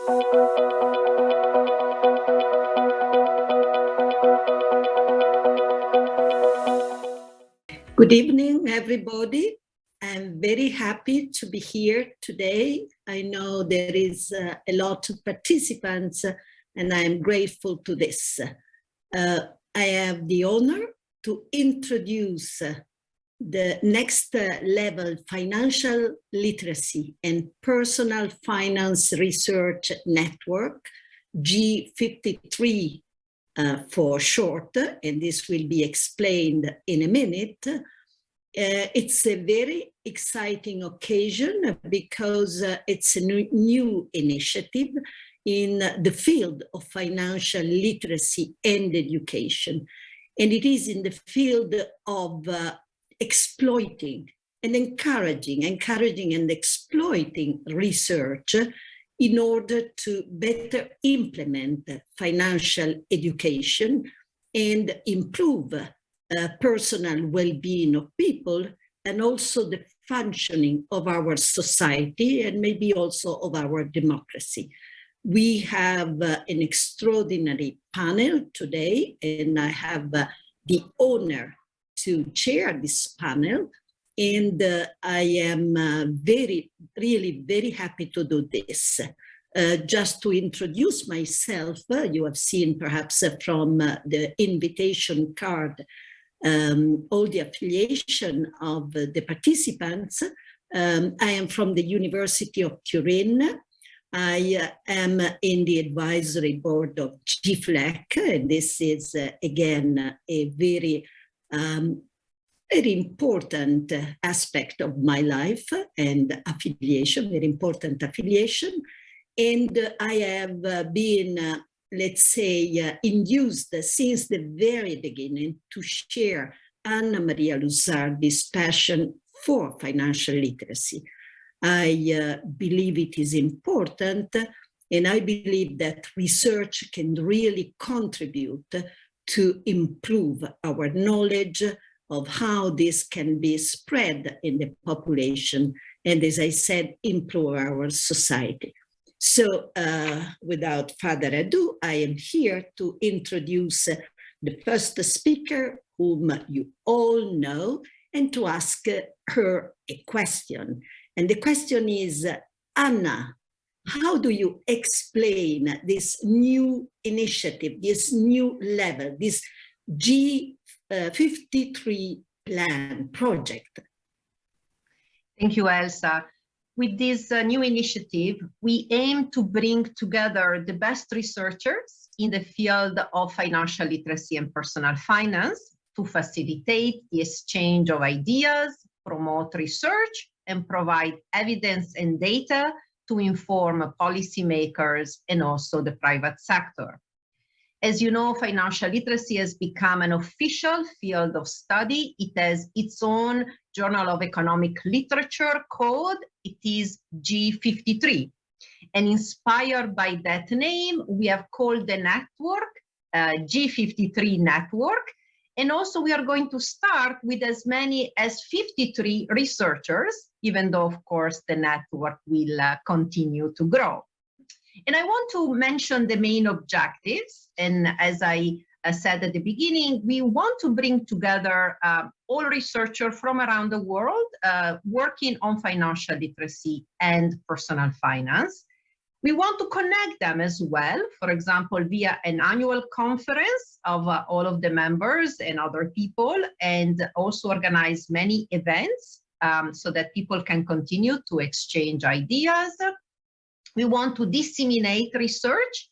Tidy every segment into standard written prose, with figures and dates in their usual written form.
Good evening, everybody. I'm very happy to be here today. I know there is a lot of participants, and I'm grateful to this. I have the honor to introduce the next level financial literacy and personal finance research network, G53 for short, and this will be explained in a minute. It's a very exciting occasion because it's a new initiative in the field of financial literacy and education. And it is in the field of exploiting and encouraging and exploiting research in order to better implement financial education and improve personal well-being of people, and also the functioning of our society and maybe also of our democracy. We have an extraordinary panel today, and I have the honor to chair this panel. And I am really very happy to do this. Just to introduce myself, you have seen perhaps from the invitation card all the affiliation of the participants. I am from the University of Turin. I am in the advisory board of GFLEC, and this is again a very important aspect of my life and affiliation, very important affiliation. And I have been, let's say, induced since the very beginning to share Annamaria Lusardi's passion for financial literacy. I believe it is important, and I believe that research can really contribute to improve our knowledge of how this can be spread in the population, and as I said, improve our society. So without further ado, I am here to introduce the first speaker, whom you all know, and to ask her a question. And the question is, Anna, how do you explain this new initiative, this new level, this G53 plan project? Thank you, Elsa. With this new initiative, we aim to bring together the best researchers in the field of financial literacy and personal finance to facilitate the exchange of ideas, promote research, and provide evidence and data to inform policymakers and also the private sector. As you know, financial literacy has become an official field of study. It has its own Journal of Economic Literature code. It is G53. And inspired by that name, we have called the network G53 Network. And also we are going to start with as many as 53 researchers, even though, of course, the network will continue to grow. And I want to mention the main objectives. And as I said at the beginning, we want to bring together all researchers from around the world working on financial literacy and personal finance. We want to connect them as well, for example, via an annual conference of all of the members and other people, and also organize many events so that people can continue to exchange ideas. We want to disseminate research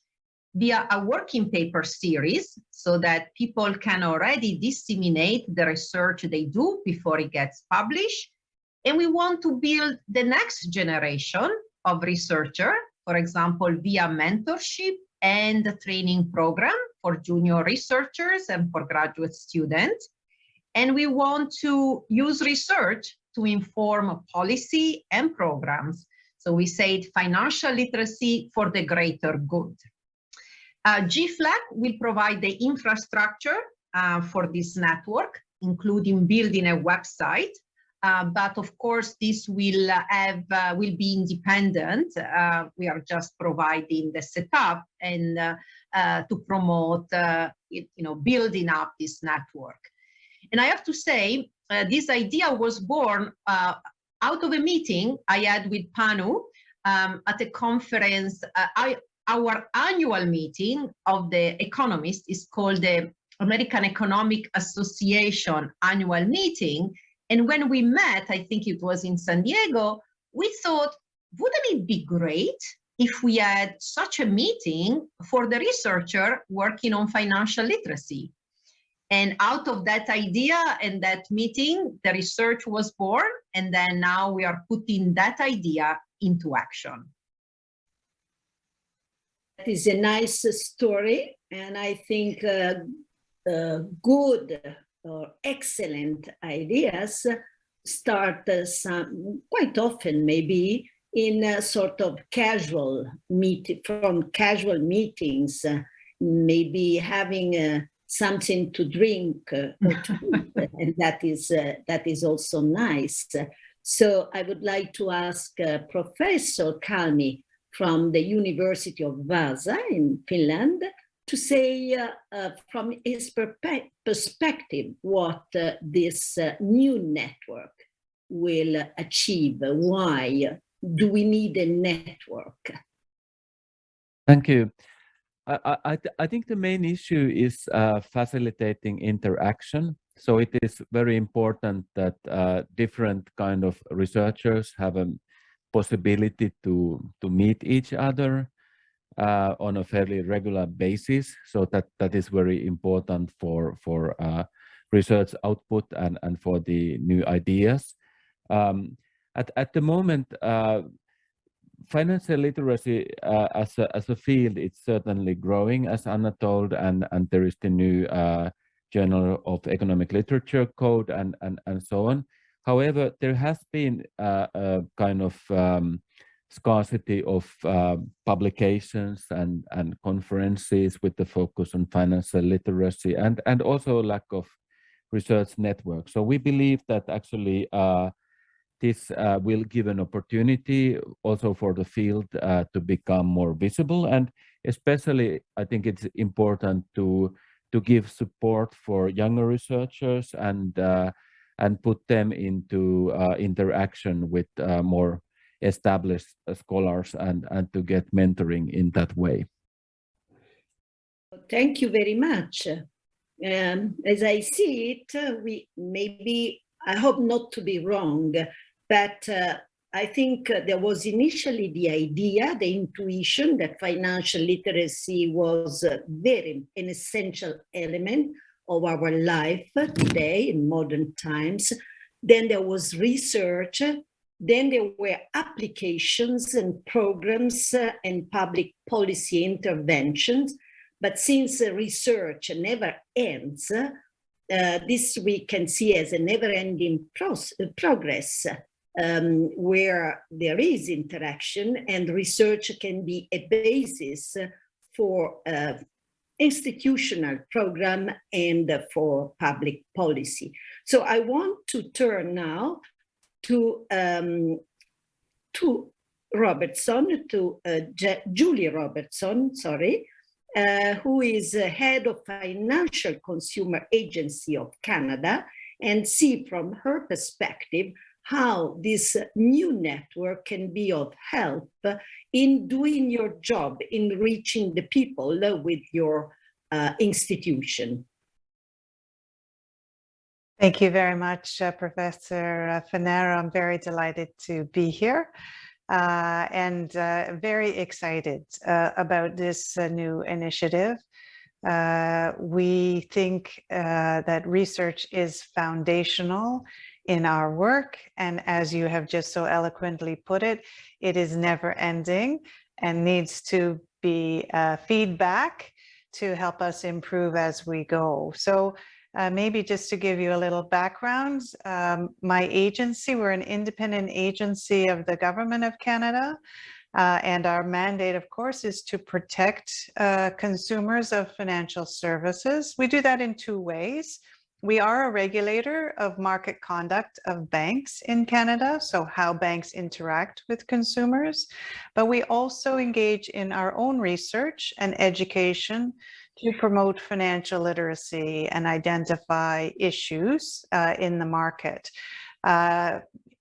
via a working paper series so that people can already disseminate the research they do before it gets published. And we want to build the next generation of researchers, for example, via mentorship and a training program for junior researchers and for graduate students. And we want to use research to inform policy and programs. So we said financial literacy for the greater good. GFLEC will provide the infrastructure for this network, including building a website but of course this will be independent. We are just providing the setup and to promote building up this network. And I have to say, this idea was born out of a meeting I had with Panu at a conference. Our annual meeting of the economists is called the American Economic Association annual meeting. And when we met, I think it was in San Diego, we thought, wouldn't it be great if we had such a meeting for the researcher working on financial literacy? And out of that idea and that meeting, the research was born. And then now we are putting that idea into action. That is a nice story. And I think good or excellent ideas start quite often maybe in a sort of casual casual meetings, maybe having something to drink or to eat, and that is also nice. So I would like to ask Professor Kalmi from the University of Vaasa in Finland to say from his perspective what this new network will achieve. Why do we need a network? Thank you. I think the main issue is facilitating interaction. So it is very important that different kind of researchers have a possibility to meet each other on a fairly regular basis. So that is very important for research output and for the new ideas. At the moment, financial literacy as a field, it's certainly growing, as Anna told, and there is the new Journal of Economic Literature Code and so on. However, there has been a kind of scarcity of publications and conferences with the focus on financial literacy and also lack of research network. So we believe that actually this will give an opportunity also for the field to become more visible, and especially I think it's important to give support for younger researchers and put them into interaction with more established scholars and to get mentoring in that way. Thank you very much. As I see it, we maybe, I hope not to be wrong, but I think there was initially the idea, the intuition that financial literacy was an essential element of our life today in modern times. Then there was research, then there were applications and programs and public policy interventions. But since research never ends, this we can see as a never-ending progress where there is interaction, and research can be a basis for institutional program and for public policy. So I want to turn now to Robertson, to Julie Robertson, sorry, who is head of Financial Consumer Agency of Canada, and see from her perspective how this new network can be of help in doing your job, in reaching the people with your institution. Thank you very much, Professor Fornero. I'm very delighted to be here and very excited about this new initiative. We think that research is foundational in our work, and as you have just so eloquently put it, it is never ending and needs to be feedback to help us improve as we go. So maybe just to give you a little background, my agency, we're an independent agency of the Government of Canada, and our mandate, of course, is to protect consumers of financial services. We do that in two ways. We are a regulator of market conduct of banks in Canada, so how banks interact with consumers, but we also engage in our own research and education to promote financial literacy and identify issues in the market.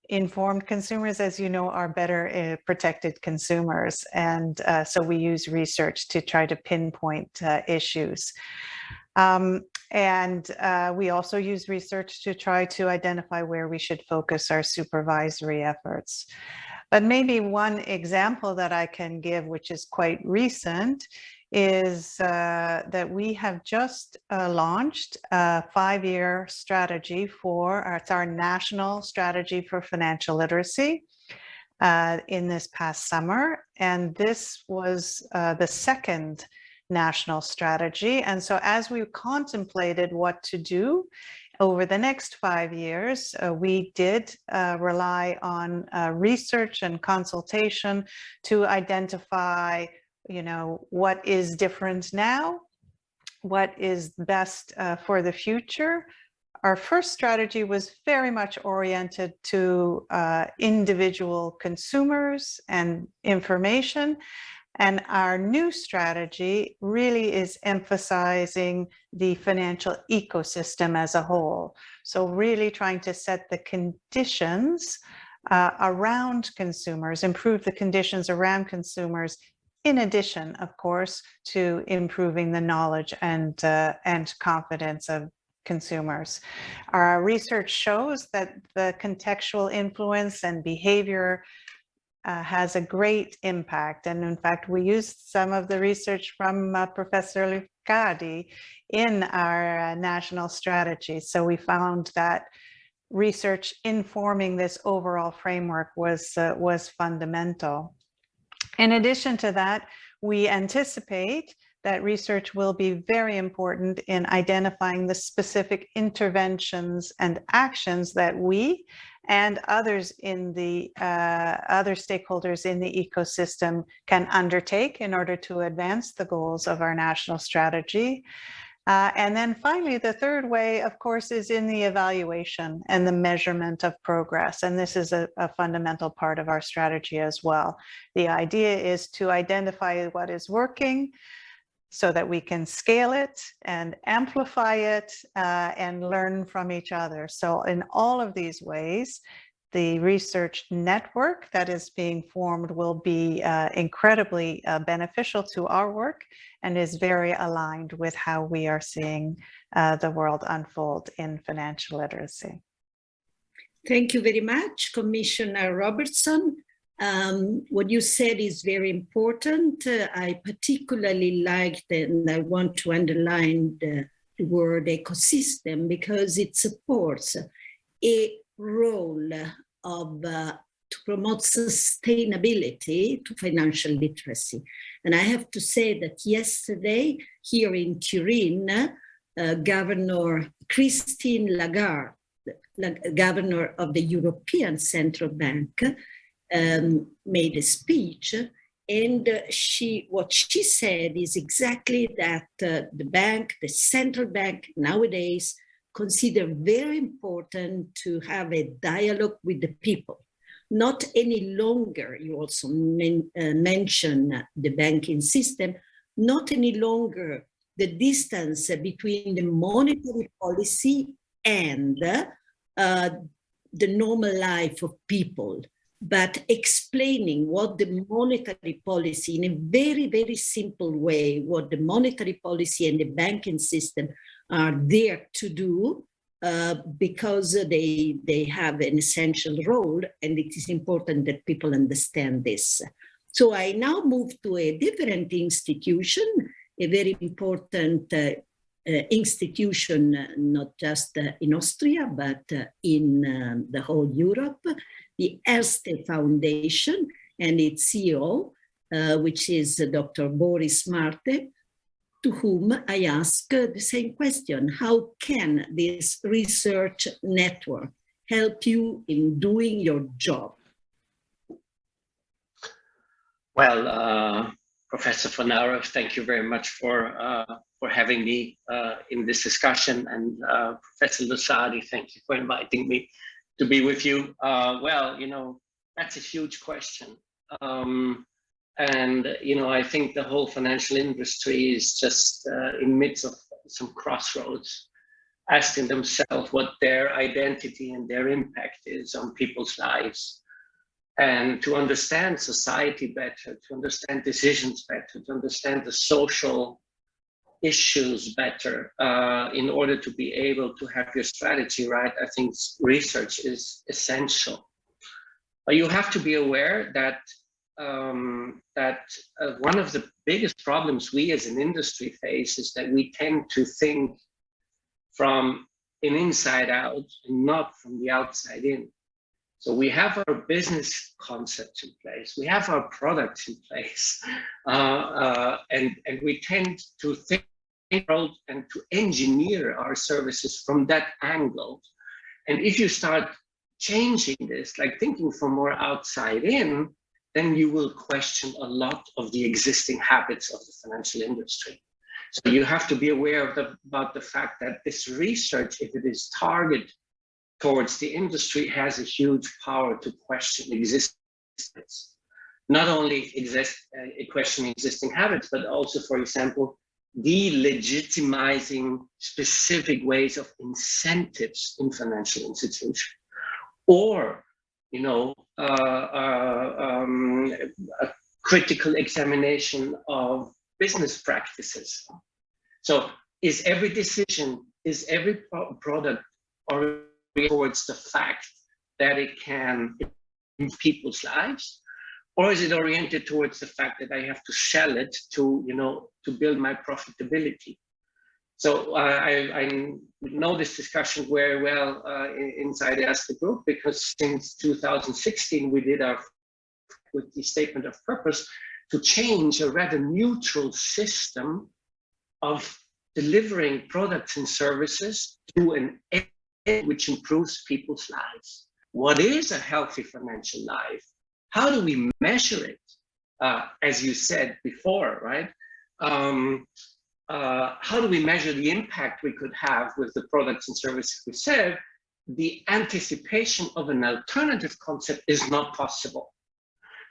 Informed consumers, as you know, are better protected consumers, and so we use research to try to pinpoint issues. We also use research to try to identify where we should focus our supervisory efforts. But maybe one example that I can give, which is quite recent, is that we have just launched a 5-year strategy it's our national strategy for financial literacy in this past summer. And this was the second national strategy. And so as we contemplated what to do over the next 5 years, we did rely on research and consultation to identify, what is different now, what is best for the future. Our first strategy was very much oriented to individual consumers and information. And our new strategy really is emphasizing the financial ecosystem as a whole. So really trying to set the conditions around consumers, improve the conditions around consumers, in addition, of course, to improving the knowledge and confidence of consumers. Our research shows that the contextual influence and behavior has a great impact. And in fact, we used some of the research from Professor Lusardi in our national strategy. So we found that research informing this overall framework was fundamental. In addition to that, we anticipate that research will be very important in identifying the specific interventions and actions that we and others in the other stakeholders in the ecosystem can undertake in order to advance the goals of our national strategy. And then finally, the third way, of course, is in the evaluation and the measurement of progress. And this is a fundamental part of our strategy as well. The idea is to identify what is working so that we can scale it and amplify it and learn from each other. So in all of these ways, the research network that is being formed will be incredibly beneficial to our work and is very aligned with how we are seeing the world unfold in financial literacy. Thank you very much, Commissioner Robertson. What you said is very important. I particularly liked, and I want to underline the word ecosystem, because it supports a role of to promote sustainability to financial literacy. And I have to say that yesterday here in Turin, Governor Christine Lagarde, governor of the European Central Bank, made a speech, and what she said is exactly that the central bank nowadays consider very important to have a dialogue with the people. Not any longer, you also mentioned the banking system, not any longer the distance between the monetary policy and the normal life of people, but explaining what the monetary policy, in a very, very simple way, what the monetary policy and the banking system are there to do, because they have an essential role, and it is important that people understand this. So I now move to a different institution, a very important institution, not just in Austria, but in the whole Europe, the ERSTE Foundation, and its CEO, which is Dr. Boris Marte, to whom I ask the same question: how can this research network help you in doing your job? Well, Professor Fornero, thank you very much for having me in this discussion, and Professor Lusardi, thank you for inviting me to be with you. Well, you know, that's a huge question. And, you know, I think the whole financial industry is just in midst of some crossroads, asking themselves what their identity and their impact is on people's lives. And to understand society better, to understand decisions better, to understand the social issues better, in order to be able to have your strategy right, I think research is essential. But you have to be aware that one of the biggest problems we as an industry face is that we tend to think from an inside out and not from the outside in. So we have our business concepts in place, we have our products in place, and we tend to think and to engineer our services from that angle. And if you start changing this, like thinking from more outside in, then you will question a lot of the existing habits of the financial industry. So you have to be aware of about the fact that this research, if it is targeted towards the industry, has a huge power to question existence. Not only questioning existing habits, but also, for example, delegitimizing specific ways of incentives in financial institutions, or, you know, a critical examination of business practices. So is every decision, is every product oriented towards the fact that it can improve people's lives? Or is it oriented towards the fact that I have to sell it to, you know, to build my profitability? So I know this discussion very well inside the ERSTE group, because since 2016 we did with the statement of purpose to change a rather neutral system of delivering products and services to an end which improves people's lives. What is a healthy financial life? How do we measure it? As you said before, right? How do we measure the impact we could have with the products and services we serve? The anticipation of an alternative concept is not possible.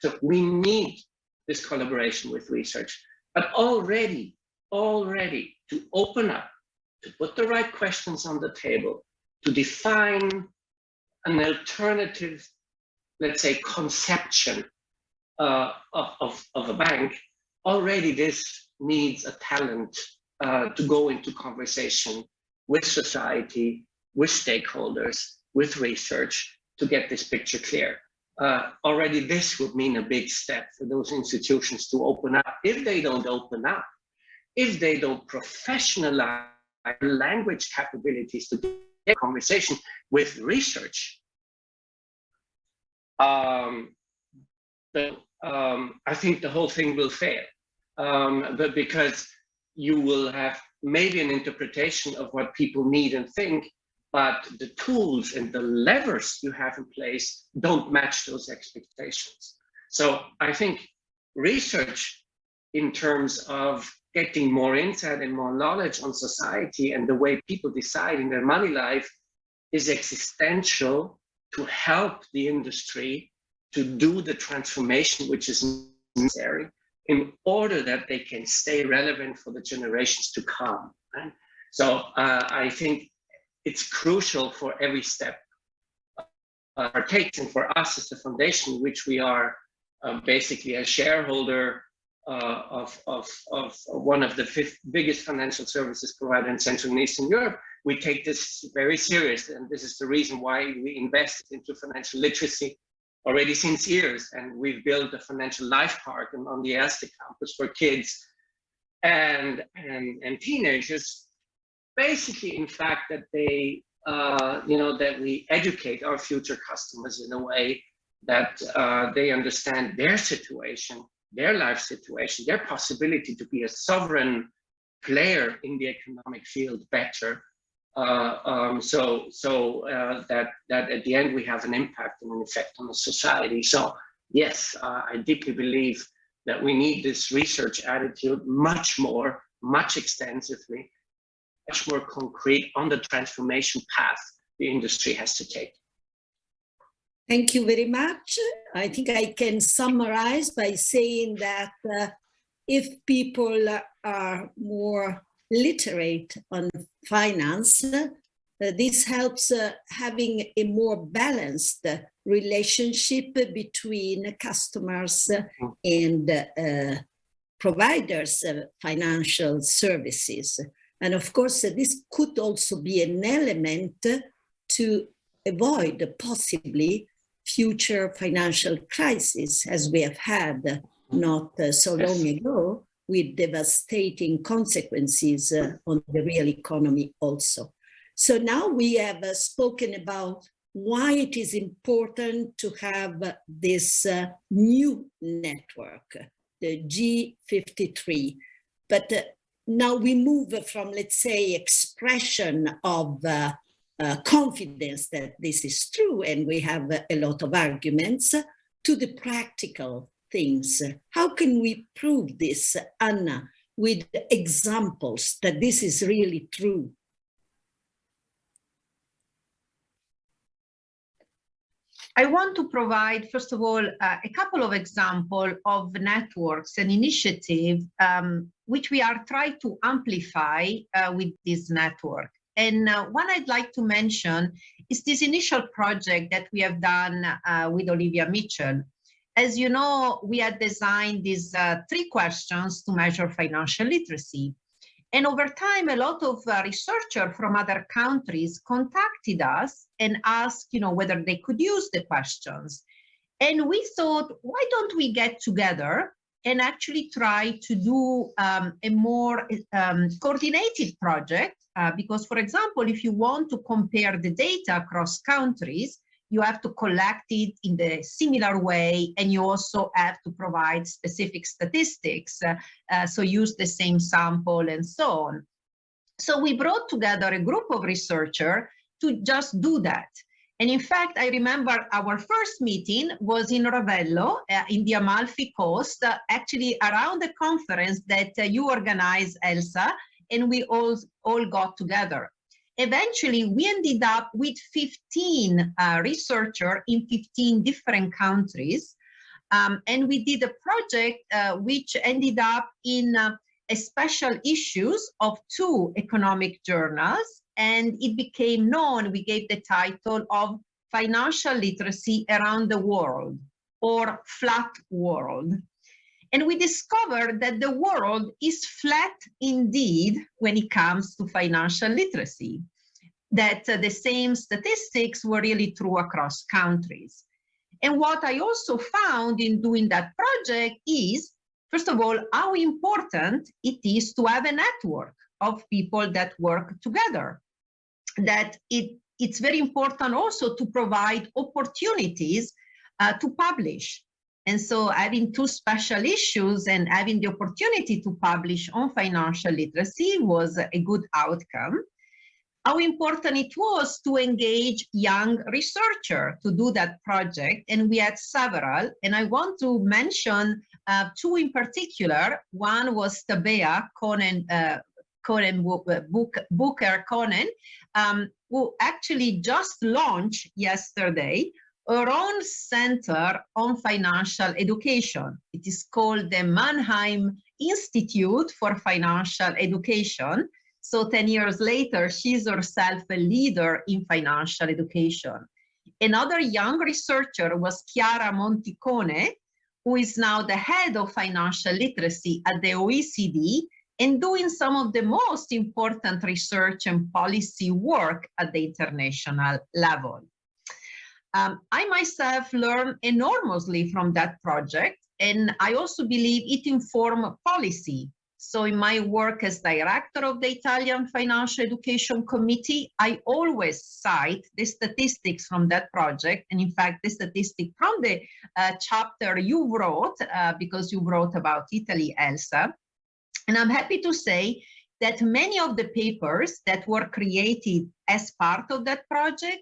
So we need this collaboration with research, but already to open up, to put the right questions on the table, to define an alternative, let's say, conception of a bank, already this needs a talent to go into conversation with society, with stakeholders, with research to get this picture clear. Already this would mean a big step for those institutions to open up. If they don't open up, if they don't professionalize language capabilities to get conversation with research, I think the whole thing will fail. But because you will have maybe an interpretation of what people need and think, but the tools and the levers you have in place don't match those expectations. So I think research in terms of getting more insight and more knowledge on society and the way people decide in their money life is existential to help the industry to do the transformation which is necessary in order that they can stay relevant for the generations to come. Right? So I think it's crucial for every step it takes, and for us as the foundation, which we are basically a shareholder of one of the biggest financial services provider in Central and Eastern Europe, we take this very serious, and this is the reason why we invested into financial literacy already since years, and we've built a financial life park on the ERSTE campus for kids and teenagers, basically in fact that they, that we educate our future customers in a way that they understand their situation, their life situation, their possibility to be a sovereign player in the economic field better. So that at the end we have an impact and an effect on the society. So yes, I deeply believe that we need this research attitude much more, much extensively, much more concrete on the transformation path the industry has to take. Thank you very much. I think I can summarize by saying that if people are more literate on finance, this helps having a more balanced relationship between customers and providers of financial services. And of course, this could also be an element to avoid possibly future financial crisis, as we have had not so long ago, with devastating consequences on the real economy also. So now we have spoken about why it is important to have this new network, the G53. But now we move from, let's say, expression of confidence that this is true, and we have a lot of arguments, to the practical things. How can we prove this, Anna, with examples that this is really true? I want to provide, first of all, a couple of examples of networks and initiatives which we are trying to amplify with this network. And one I'd like to mention is this initial project that we have done with Olivia Mitchell. As you know, we had designed these 3 questions to measure financial literacy. And over time, a lot of researchers from other countries contacted us and asked, whether they could use the questions. And we thought, why don't we get together and actually try to do a more coordinated project? Because, for example, if you want to compare the data across countries, you have to collect it in the similar way, and you also have to provide specific statistics, so use the same sample and so on. So we brought together a group of researchers to just do that. And in fact, I remember our first meeting was in Ravello, in the Amalfi Coast, actually around the conference that you organized, Elsa, and we all got together. Eventually, we ended up with 15 researchers in 15 different countries. And we did a project which ended up in a special issues of 2 economic journals. And it became known, we gave the title of Financial Literacy Around the World, or Flat World. And we discovered that the world is flat indeed when it comes to financial literacy, that the same statistics were really true across countries. And what I also found in doing that project is, first of all, how important it is to have a network of people that work together, that it's very important also to provide opportunities to publish. And so having 2 special issues and having the opportunity to publish on financial literacy was a good outcome. How important it was to engage young researchers to do that project, and we had several, and I want to mention 2 in particular. One was Tabea Booker-Conen, who actually just launched yesterday our own center on financial education. It is called the Mannheim Institute for Financial Education. So 10 years later, she's herself a leader in financial education. Another young researcher was Chiara Monticone, who is now the head of financial literacy at the OECD and doing some of the most important research and policy work at the international level. I myself learned enormously from that project, and I also believe it informed policy. So in my work as director of the Italian Financial Education Committee, I always cite the statistics from that project, and in fact, the statistic from the chapter you wrote, because you wrote about Italy, Elsa. And I'm happy to say that many of the papers that were created as part of that project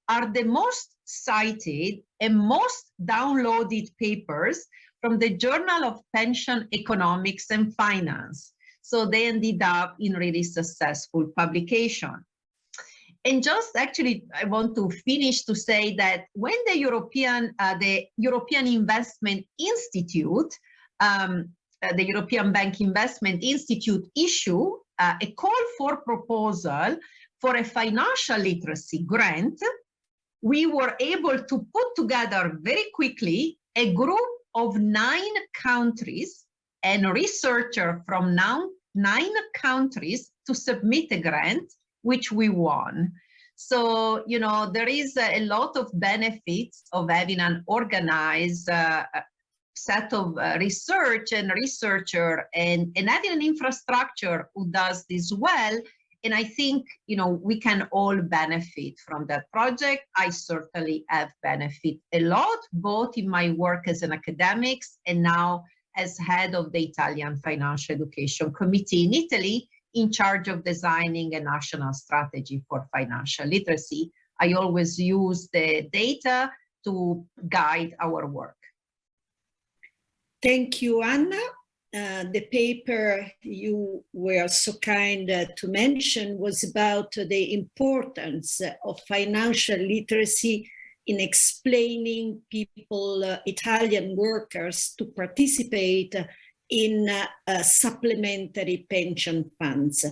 are the most cited and most downloaded papers from the Journal of Pension Economics and Finance. So they ended up in really successful publication. And just actually, I want to finish to say that when the European Investment Institute, the European Bank Investment Institute issue a call for proposal for a financial literacy grant, we were able to put together very quickly a group of 9 countries and researchers from 9 countries to submit a grant, which we won. So, you know, there is a lot of benefits of having an organized set of research and researcher and having an infrastructure who does this well. And I think, you know, we can all benefit from that project. I certainly have benefited a lot, both in my work as an academics and now as head of the Italian Financial Education Committee in Italy, in charge of designing a national strategy for financial literacy. I always use the data to guide our work. Thank you, Anna. The paper you were so kind to mention was about the importance of financial literacy in explaining people, Italian workers, to participate in supplementary pension funds.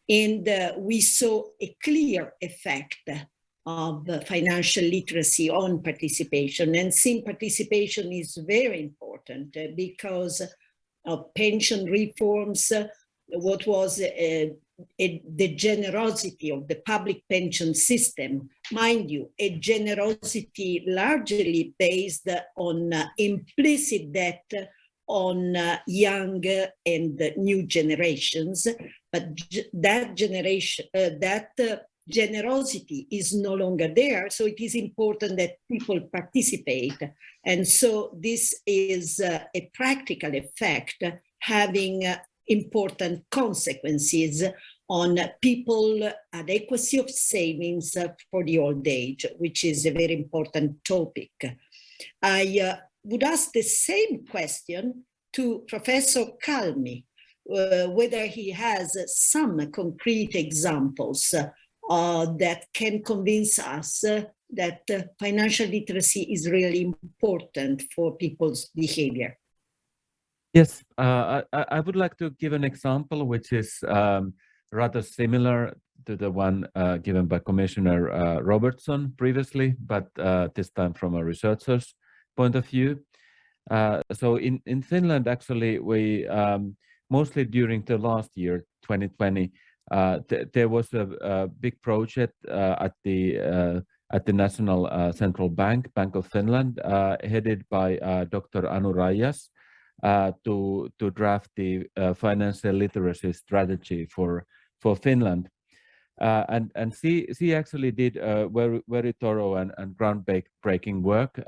And we saw a clear effect of financial literacy on participation. And since participation is very important because of pension reforms, what was the generosity of the public pension system, mind you, a generosity largely based on implicit debt on young and new generations, but that generosity is no longer there. So it is important that people participate. And so this is a practical effect having important consequences on people adequacy of savings for the old age, which is a very important topic. I would ask the same question to Professor Kalmi, whether he has some concrete examples that can convince us that financial literacy is really important for people's behavior. Yes, I would like to give an example which is rather similar to the one given by Commissioner Robertson previously, but this time from a researcher's point of view. So in Finland, actually, we mostly during the last year, 2020, there was a big project at the National Central Bank, Bank of Finland, headed by Dr. Annamaria, to draft the financial literacy strategy for Finland. And she actually did very thorough and groundbreaking work,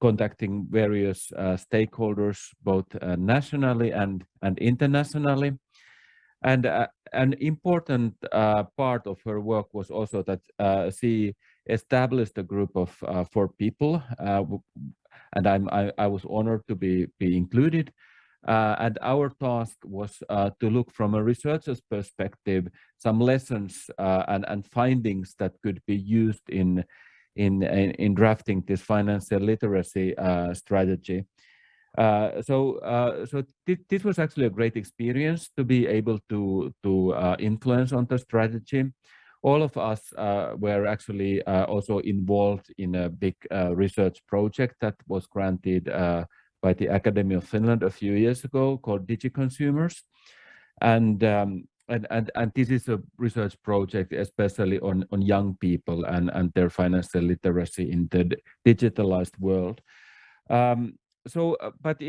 contacting various stakeholders, both nationally and internationally. And an important part of her work was also that she established a group of 4 people, and I was honored to be included. And our task was to look from a researcher's perspective, some lessons and findings that could be used in drafting this financial literacy strategy. So this was actually a great experience to be able to influence on the strategy. All of us were actually also involved in a big research project that was granted by the Academy of Finland a few years ago called DigiConsumers. And this is a research project especially on young people and their financial literacy in the digitalized world. But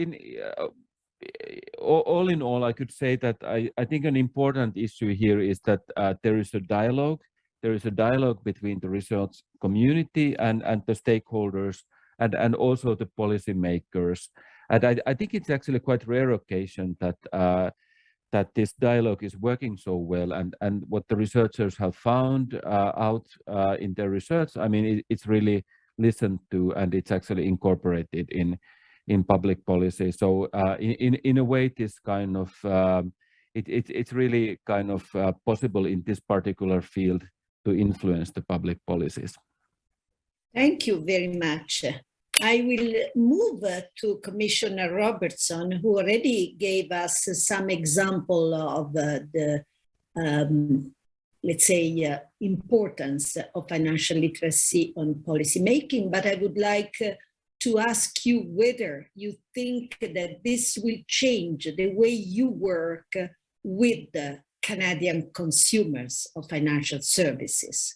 all in all, I could say that I think an important issue here is that there is a dialogue. There is a dialogue between the research community and the stakeholders and also the policymakers. And I think it's actually quite rare occasion that this dialogue is working so well. And what the researchers have found out in their research, I mean, it's really listened to and it's actually incorporated in in public policy. So in a way, it is kind of it's really kind of possible in this particular field to influence the public policies. Thank you very much. I will move to Commissioner Robertson, who already gave us some example of the let's say, importance of financial literacy on policy making, but I would like to ask you whether you think that this will change the way you work with the Canadian consumers of financial services.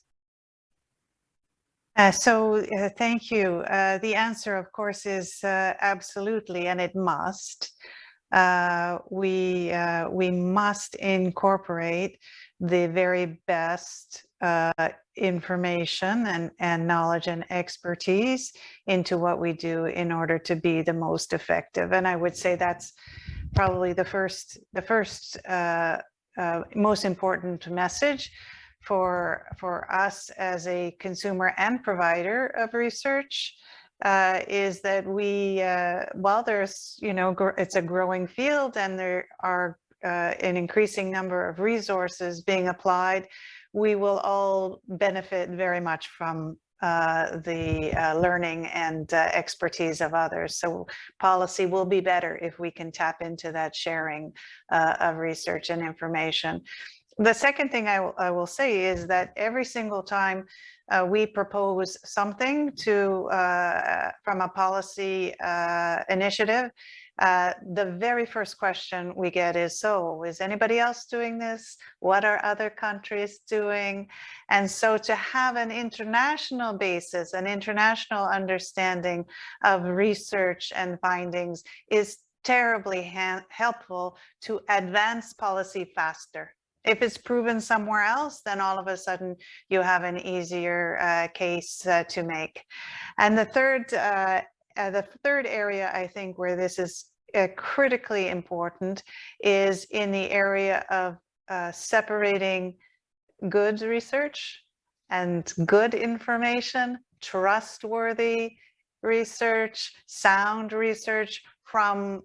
Thank you. The answer, of course, is absolutely, and it must. We must incorporate the very best information and knowledge and expertise into what we do in order to be the most effective. And I would say that's probably the first most important message for us as a consumer and provider of research, is that we, while there's, it's a growing field and there are an increasing number of resources being applied, we will all benefit very much from the learning and expertise of others. So policy will be better if we can tap into that sharing of research and information. The second thing I will say is that every single time we propose something to from a policy initiative, the very first question we get is, so is anybody else doing this? What are other countries doing? And so to have an international basis, an international understanding of research and findings is terribly helpful to advance policy faster. If it's proven somewhere else, then all of a sudden you have an easier case to make. And the third area, I think, where this is critically important is in the area of separating good research and good information, trustworthy research, sound research from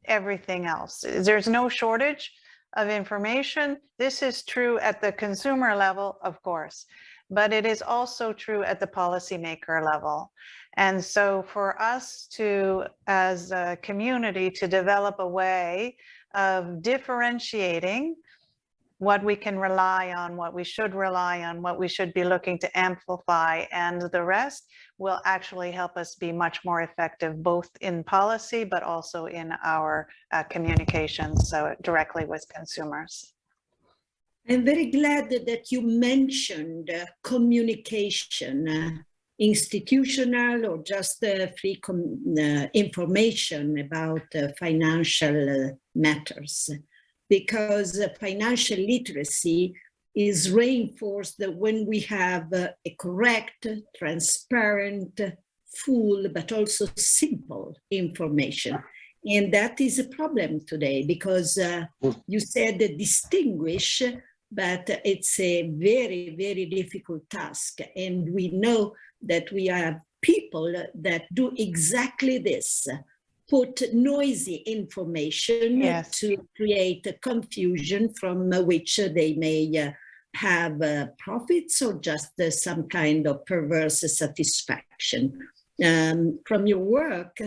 everything else. There's no shortage of information. This is true at the consumer level, of course, but it is also true at the policymaker level. And so for us to, as a community, to develop a way of differentiating what we can rely on, what we should rely on, what we should be looking to amplify, and the rest will actually help us be much more effective, both in policy, but also in our communications, so directly with consumers. I'm very glad that you mentioned communication, institutional or just free information about financial matters, because financial literacy is reinforced when we have a correct, transparent, full, but also simple information. And that is a problem today because you said distinguish, but it's a very, very difficult task. And we know that we have people that do exactly this, put noisy information to create a confusion from which they may have profits or just some kind of perverse satisfaction. From your work,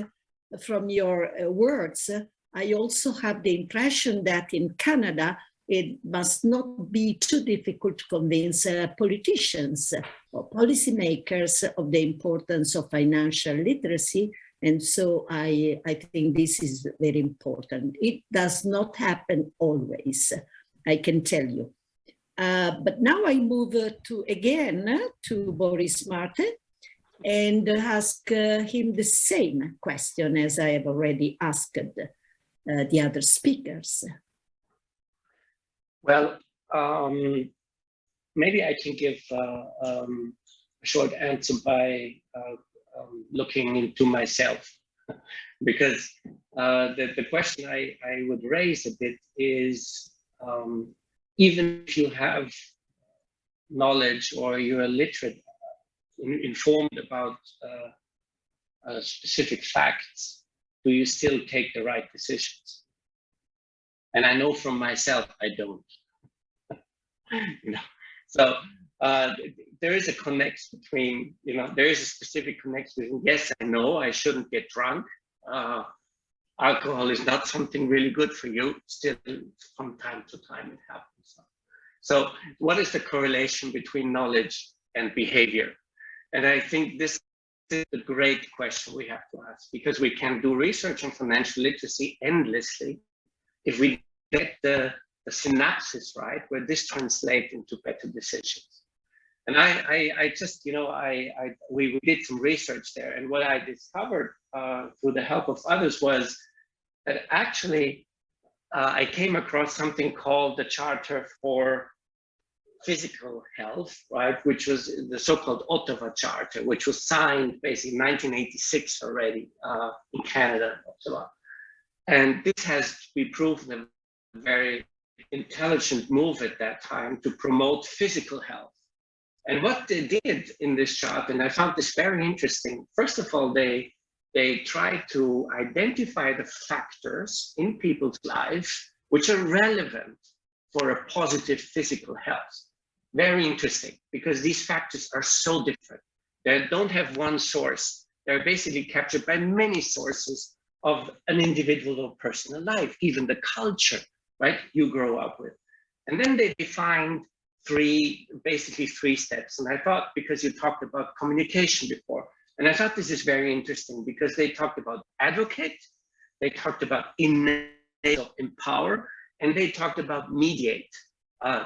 from your words, I also have the impression that in Canada, it must not be too difficult to convince politicians or policymakers of the importance of financial literacy. And so I think this is very important. It does not happen always, I can tell you. But now I move again to Boris Marte and ask him the same question as I have already asked the other speakers. Well, maybe I can give a short answer by looking into myself, because the question I would raise a bit is, even if you have knowledge or you're literate, informed about specific facts, do you still take the right decisions? And I know from myself, I don't. You know, so there is a connection between, you know, there is a specific connection between, yes, I know I shouldn't get drunk. Alcohol is not something really good for you. Still, from time to time, it happens. So what is the correlation between knowledge and behavior? And I think this is a great question we have to ask, because we can do research on financial literacy endlessly if we get the synapses right, where this translates into better decisions. And I just, you know, we did some research there, and what I discovered through the help of others was that actually I came across something called the Charter for Physical Health, right, which was the so-called Ottawa Charter, which was signed basically in 1986 already in Canada, Ottawa. And this has to be proven a very intelligent move at that time to promote physical health. And what they did in this chart, and I found this very interesting, first of all, they tried to identify the factors in people's lives which are relevant for a positive physical health. Very interesting, because these factors are so different. They don't have one source. They're basically captured by many sources of an individual or personal life, even the culture, right, you grow up with. And then they defined basically three steps. And I thought, because you talked about communication before, and I thought this is very interesting, because they talked about advocate, they talked about empower, and they talked about mediate.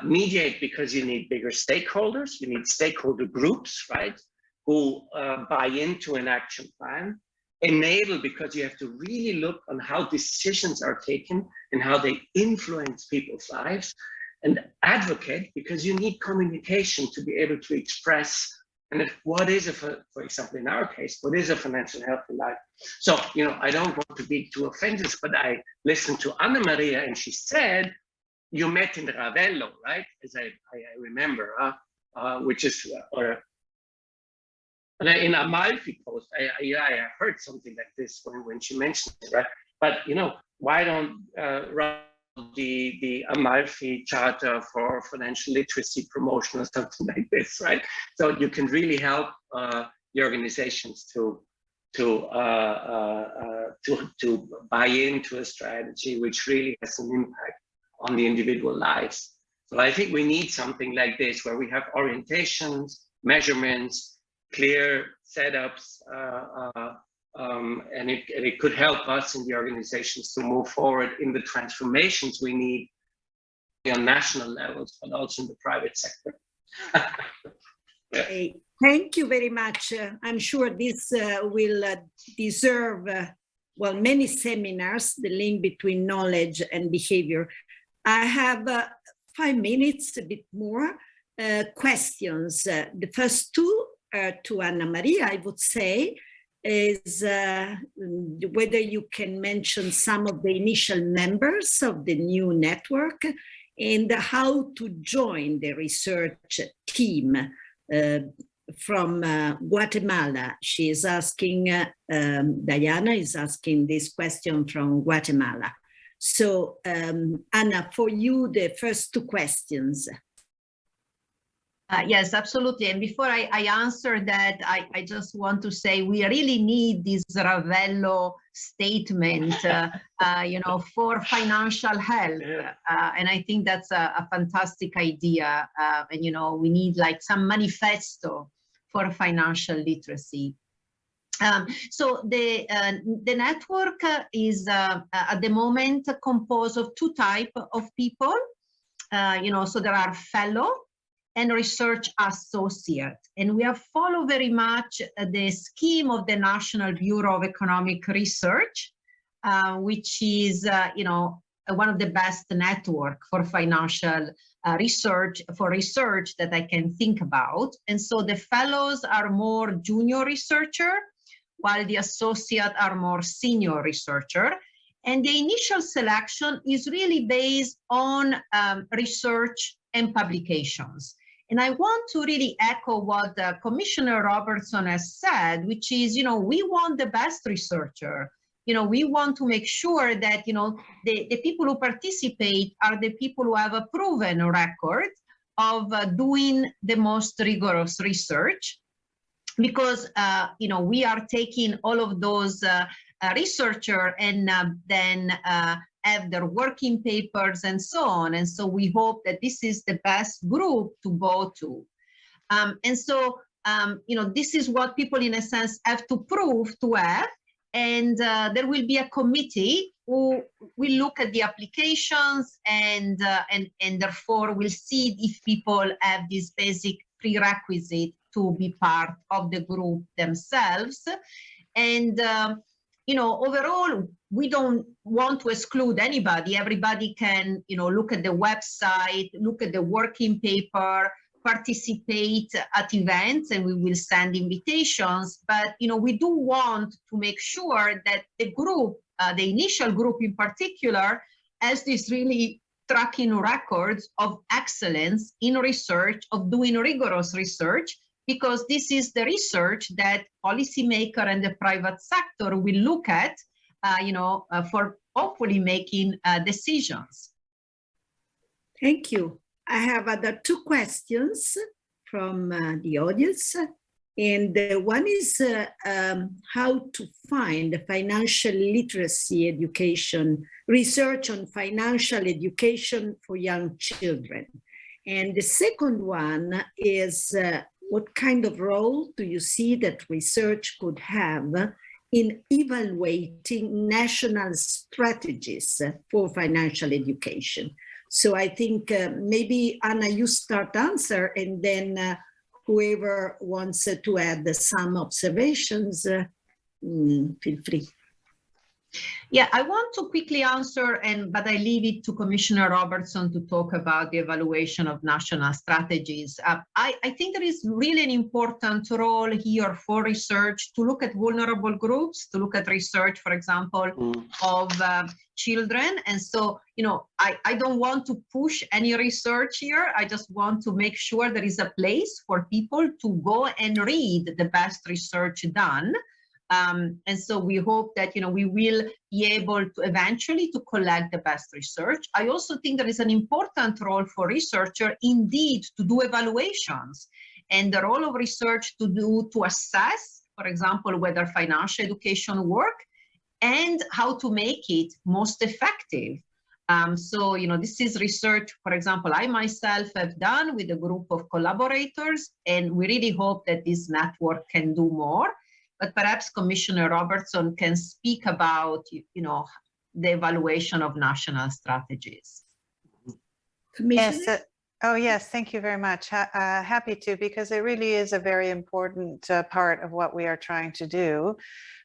Mediate because you need bigger stakeholders, you need stakeholder groups, right, who buy into an action plan. Enable because you have to really look on how decisions are taken and how they influence people's lives. And advocate because you need communication to be able to express and what is for example, in our case, what is a financial healthy life? So, you know, I don't want to be too offensive, but I listened to Annamaria and she said, you met in Ravello, right? As I remember, which is, and in Amalfi post, I heard something like this when she mentioned it, right? But, you know, why don't the Amalfi Charter for Financial Literacy Promotion or something like this, right? So you can really help the organizations to buy into a strategy which really has an impact on the individual lives. So I think we need something like this where we have orientations, measurements, clear setups, and it could help us in the organizations to move forward in the transformations we need on national levels, but also in the private sector. Yeah. Thank you very much. I'm sure this will deserve, well, many seminars, the link between knowledge and behavior. I have 5 minutes, a bit more, questions. The first two are to Annamaria, I would say, is whether you can mention some of the initial members of the new network and how to join the research team from Guatemala. She is asking, Diana is asking this question from Guatemala. So Anna, for you, the first two questions. Yes, absolutely. And before I answer that, I just want to say we really need this Ravello statement, you know, for financial health. And I think that's a fantastic idea. And, you know, we need like some manifesto for financial literacy. So the network is at the moment composed of 2 types of people. You know, so there are fellow and research associate. And we have followed very much the scheme of the National Bureau of Economic Research, which is, you know, one of the best network for financial research that I can think about. And so the fellows are more junior researcher, while the associate are more senior researcher. And the initial selection is really based on research and publications. And I want to really echo what Commissioner Robertson has said, which is, you know, we want the best researcher, we want to make sure that, the people who participate are the people who have a proven record of doing the most rigorous research, because, we are taking all of those researchers and then have their working papers and so on. And so we hope that this is the best group to go to. And so, this is what people, in a sense, have to prove to have. And there will be a committee who will look at the applications and therefore will see if people have this basic prerequisite to be part of the group themselves. And, overall, we don't want to exclude anybody. Everybody can, look at the website, look at the working paper, participate at events, and we will send invitations. But, we do want to make sure that the group, the initial group in particular, has this really tracking records of excellence in research, of doing rigorous research, because this is the research that policymaker and the private sector will look at, for hopefully making decisions. Thank you. I have other two questions from the audience. And one is how to find financial literacy education, research on financial education for young children. And the second one is what kind of role do you see that research could have in evaluating national strategies for financial education? So I think maybe, Anna, you start answer, and then whoever wants to add some observations, feel free. Yeah, I want to quickly answer, but I leave it to Commissioner Robertson to talk about the evaluation of national strategies. I think there is really an important role here for research to look at vulnerable groups, to look at research, for example, of children. And so, I don't want to push any research here. I just want to make sure there is a place for people to go and read the best research done. And so we hope that, we will be able to eventually to collect the best research. I also think there is an important role for researcher indeed to do evaluations, and the role of research to assess, for example, whether financial education work and how to make it most effective. So, this is research, for example, I myself have done with a group of collaborators, and we really hope that this network can do more. But perhaps Commissioner Robertson can speak about, the evaluation of national strategies. Yes. Oh, yes. Thank you very much. Happy to, because it really is a very important part of what we are trying to do.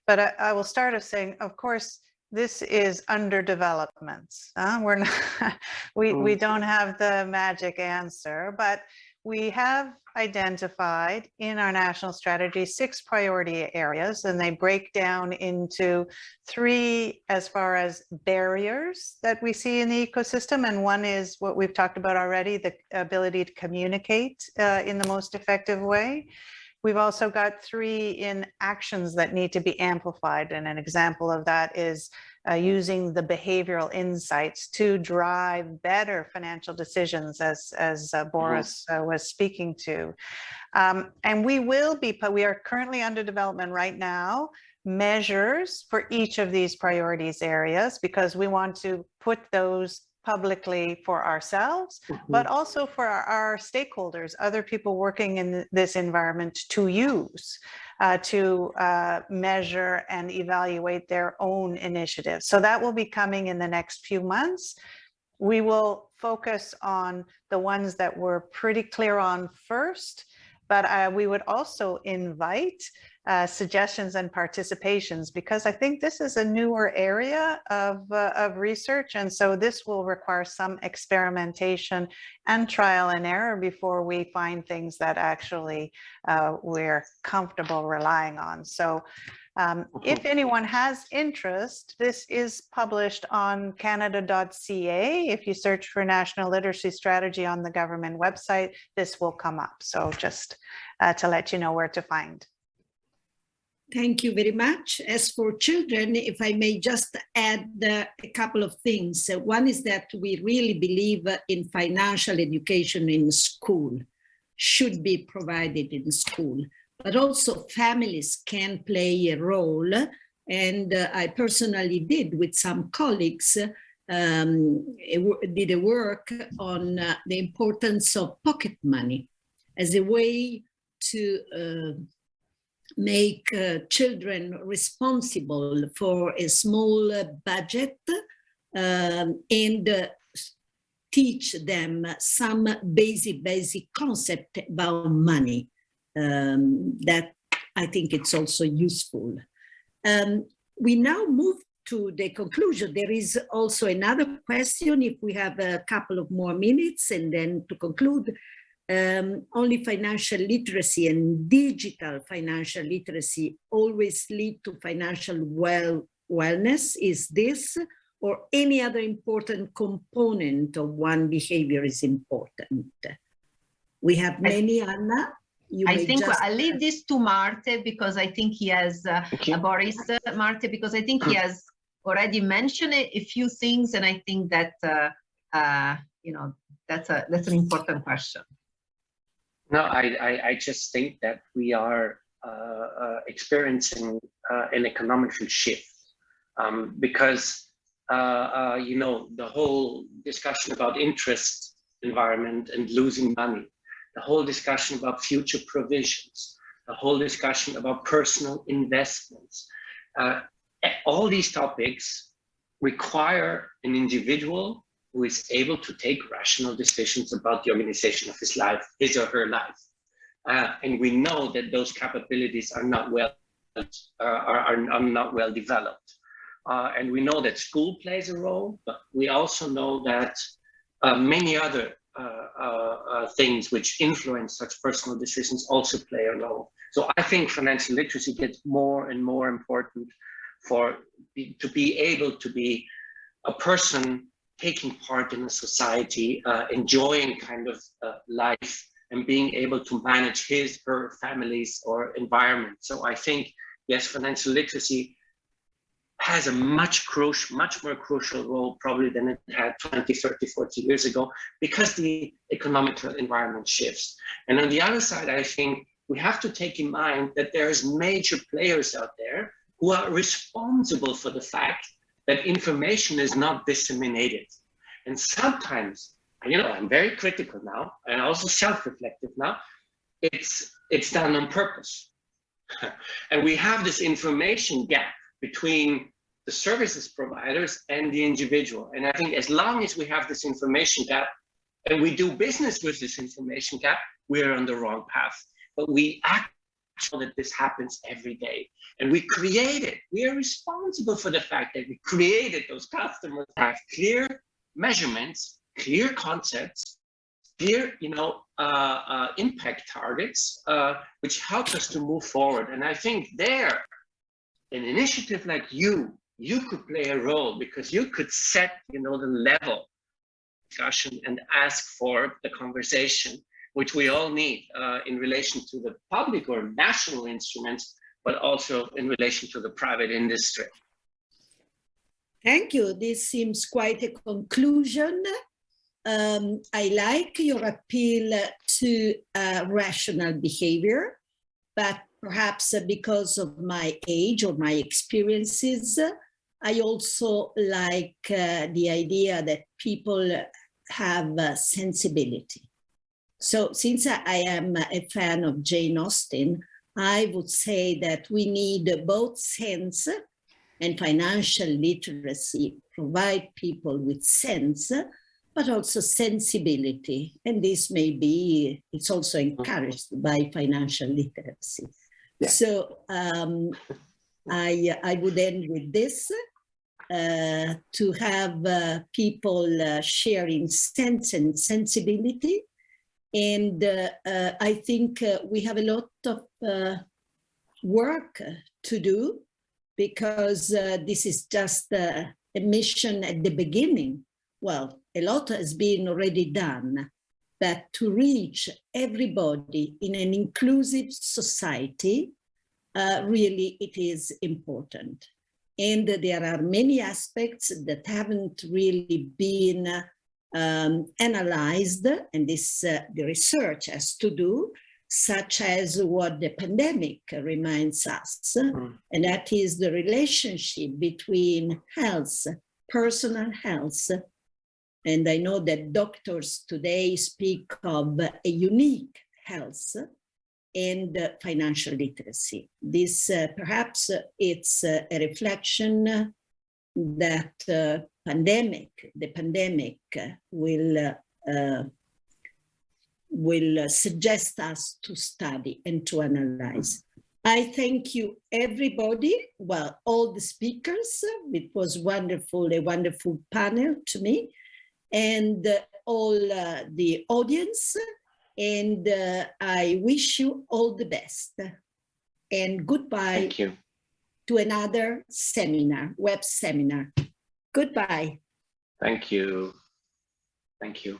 But I will start off saying, of course, this is under development. We're not, we don't have the magic answer, but we have identified in our national strategy 6 priority areas, and they break down into 3 as far as barriers that we see in the ecosystem. And one is what we've talked about already, the ability to communicate in the most effective way. We've also got 3 in actions that need to be amplified. And an example of that is using the behavioral insights to drive better financial decisions, as Boris was speaking to. And we are currently under development right now, measures for each of these priorities areas, because we want to put those publicly for ourselves, but also for our stakeholders, other people working in this environment to use, to measure and evaluate their own initiatives. So that will be coming in the next few months. We will focus on the ones that we're pretty clear on first, but we would also invite suggestions and participations, because I think this is a newer area of research, and so this will require some experimentation and trial and error before we find things that actually we're comfortable relying on. So if anyone has interest, this is published on canada.ca. If you search for National Literacy Strategy on the government website, this will come up. So just to let you know where to find. Thank you very much. As for children, if I may just add a couple of things. One is that we really believe in financial education in school, should be provided in school, but also families can play a role. And I personally did with some colleagues, did a work on the importance of pocket money as a way to make children responsible for a small budget and teach them some basic concept about money that I think it's also useful. We now move to the conclusion. There is also another question, if we have a couple of more minutes, and then to conclude. Only financial literacy and digital financial literacy always lead to financial wellness. Is this or any other important component of one behavior is important? We have many, Anna. I think I'll leave this to Marte because I think he has, Boris, Marte, because I think he has already mentioned a few things, and I think that, you know, that's an important question. No, I just think that we are experiencing an economical shift because, you know, the whole discussion about interest environment and losing money, the whole discussion about future provisions, the whole discussion about personal investments, all these topics require an individual who is able to take rational decisions about the organization of his life, his or her life. And we know that those capabilities are not well developed. And we know that school plays a role, but we also know that many other things which influence such personal decisions also play a role. So I think financial literacy gets more and more important to be able to be a person taking part in a society, enjoying kind of life and being able to manage his, her families or environment. So I think, yes, financial literacy has a much more crucial role probably than it had 20, 30, 40 years ago because the economic environment shifts. And on the other side, I think we have to take in mind that there's major players out there who are responsible for the fact that information is not disseminated. And sometimes, you know, I'm very critical now and also self-reflective now, it's done on purpose. And we have this information gap between the services providers and the individual. And I think as long as we have this information gap and we do business with this information gap, we're on the wrong path. But we act that this happens every day. And we create it. We are responsible for the fact that we created those customers have clear measurements, clear concepts, clear, you know, impact targets, which help us to move forward. And I think there, an initiative like you could play a role because you could set, you know, the level discussion and ask for the conversation, which we all need in relation to the public or national instruments, but also in relation to the private industry. Thank you. This seems quite a conclusion. I like your appeal to rational behavior, but perhaps because of my age or my experiences, I also like the idea that people have sensibility. So since I am a fan of Jane Austen, I would say that we need both sense and financial literacy, provide people with sense, but also sensibility. And this may be, it's also encouraged by financial literacy. Yeah. So I would end with this, to have people sharing sense and sensibility. And I think we have a lot of work to do because this is just a mission at the beginning. Well, a lot has been already done, but to reach everybody in an inclusive society, really it is important. And there are many aspects that haven't really been analyzed, and this the research has to do, such as what the pandemic reminds us, and that is the relationship between health, personal health, and I know that doctors today speak of a unique health, and financial literacy. This perhaps it's a reflection that the pandemic will suggest us to study and to analyze. I thank you, everybody. Well, all the speakers. It was wonderful, a wonderful panel to me, and all the audience. And I wish you all the best. And goodbye. Thank you. To another seminar, web seminar. Goodbye. Thank you. Thank you.